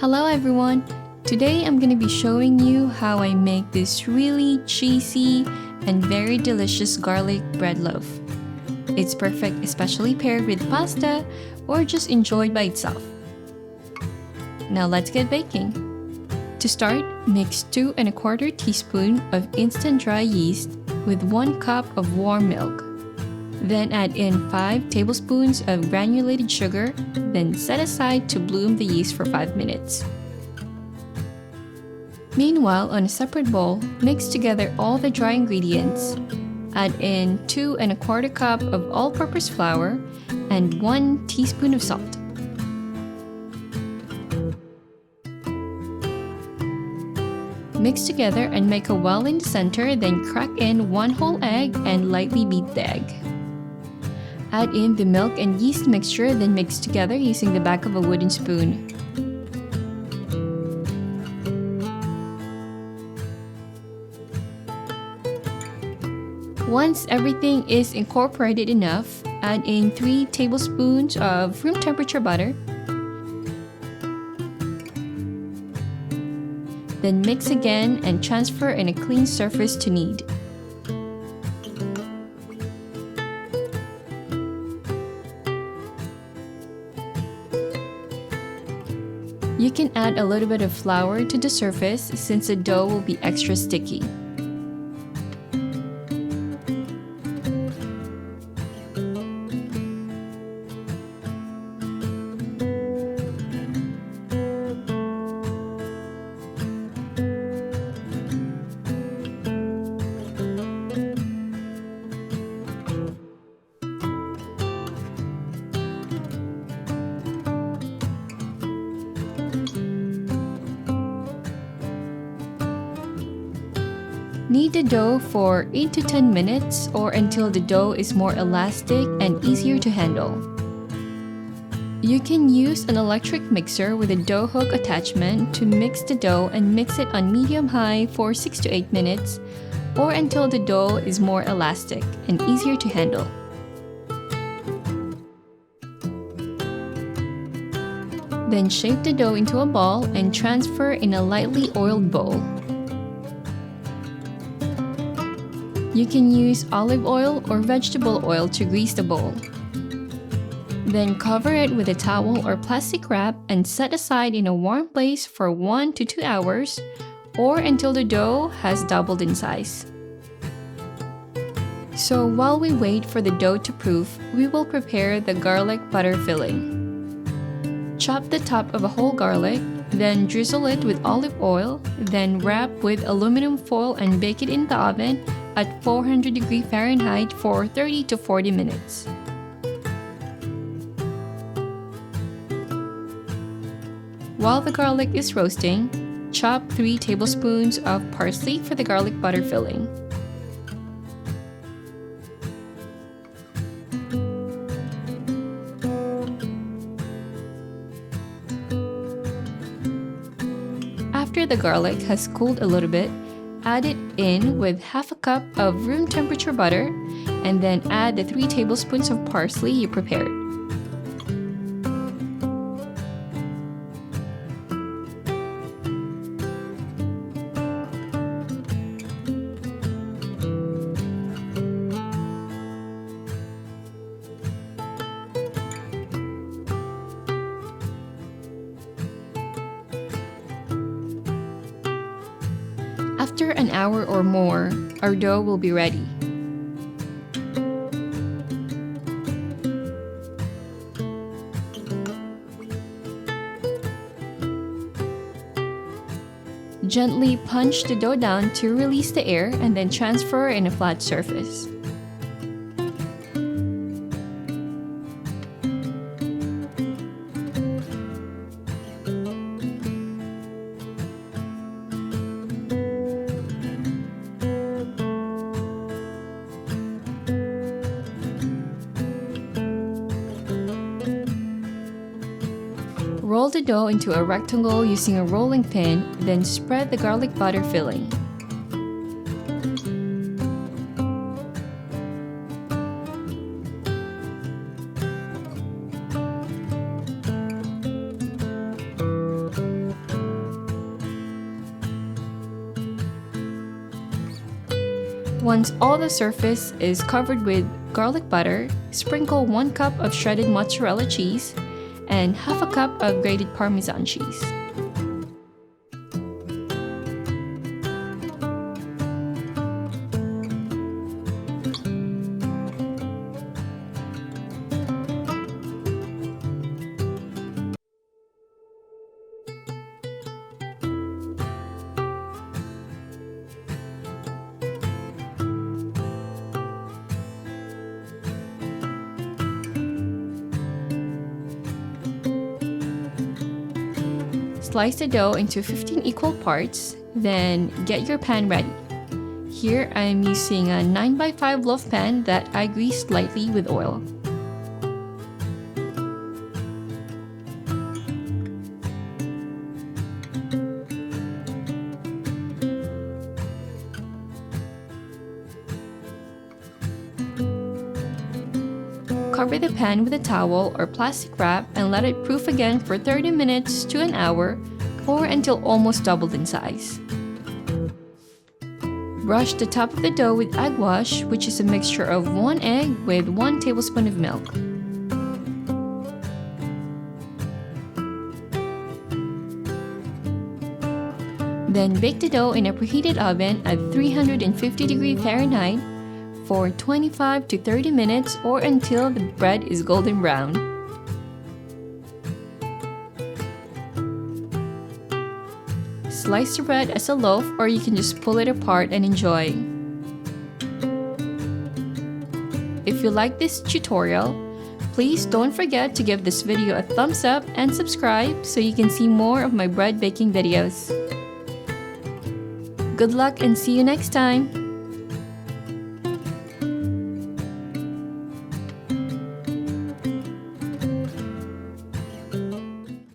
Hello everyone! Today I'm going to be showing you how I make this really cheesy and very delicious garlic bread loaf. It's perfect especially paired with pasta or just enjoyed by itself. Now let's get baking. To start, mix 2 1/4 teaspoon of instant dry yeast with 1 cup of warm milk. Then add in 5 tablespoons of granulated sugar, then set aside to bloom the yeast for 5 minutes. Meanwhile, on a separate bowl, mix together all the dry ingredients. Add in 2 1/4 cup of all-purpose flour and 1 teaspoon of salt. Mix together and make a well in the center, then crack in 1 whole egg and lightly beat the egg. Add in the milk and yeast mixture, then mix together using the back of a wooden spoon. Once everything is incorporated enough, add in 3 tablespoons of room temperature butter. Then mix again and transfer in a clean surface to knead. You can add a little bit of flour to the surface since the dough will be extra sticky. Knead the dough for 8 to 10 minutes or until the dough is more elastic and easier to handle. You can use an electric mixer with a dough hook attachment to mix the dough and mix it on medium-high for 6 to 8 minutes or until the dough is more elastic and easier to handle. Then shape the dough into a ball and transfer in a lightly oiled bowl. You can use olive oil or vegetable oil to grease the bowl. Then cover it with a towel or plastic wrap and set aside in a warm place for 1 to 2 hours or until the dough has doubled in size. So while we wait for the dough to proof, we will prepare the garlic butter filling. Chop the top of a whole garlic, then drizzle it with olive oil, then wrap with aluminum foil and bake it in the oven at 400 Fahrenheit for 30 to 40 minutes. While the garlic is roasting, chop 3 tablespoons of parsley for the garlic butter filling. After the garlic has cooled a little bit, add it in with half a cup of room temperature butter and then add the 3 tablespoons of parsley you prepared. After an hour or more, our dough will be ready. Gently punch the dough down to release the air and then transfer in a flat surface. Roll the dough into a rectangle using a rolling pin, then spread the garlic butter filling. Once all the surface is covered with garlic butter, sprinkle 1 cup of shredded mozzarella cheese and half a cup of grated Parmesan cheese. Slice the dough into 15 equal parts, then get your pan ready. Here I'm using a 9x5 loaf pan that I greased lightly with oil. Cover the pan with a towel or plastic wrap and let it proof again for 30 minutes to an hour or until almost doubled in size. Brush the top of the dough with egg wash, which is a mixture of 1 egg with 1 tablespoon of milk. Then bake the dough in a preheated oven at 350° Fahrenheit for 25 to 30 minutes or until the bread is golden brown. Slice the bread as a loaf, or you can just pull it apart and enjoy. If you like this tutorial, please don't forget to give this video a thumbs up and subscribe so you can see more of my bread baking videos. Good luck and see you next time!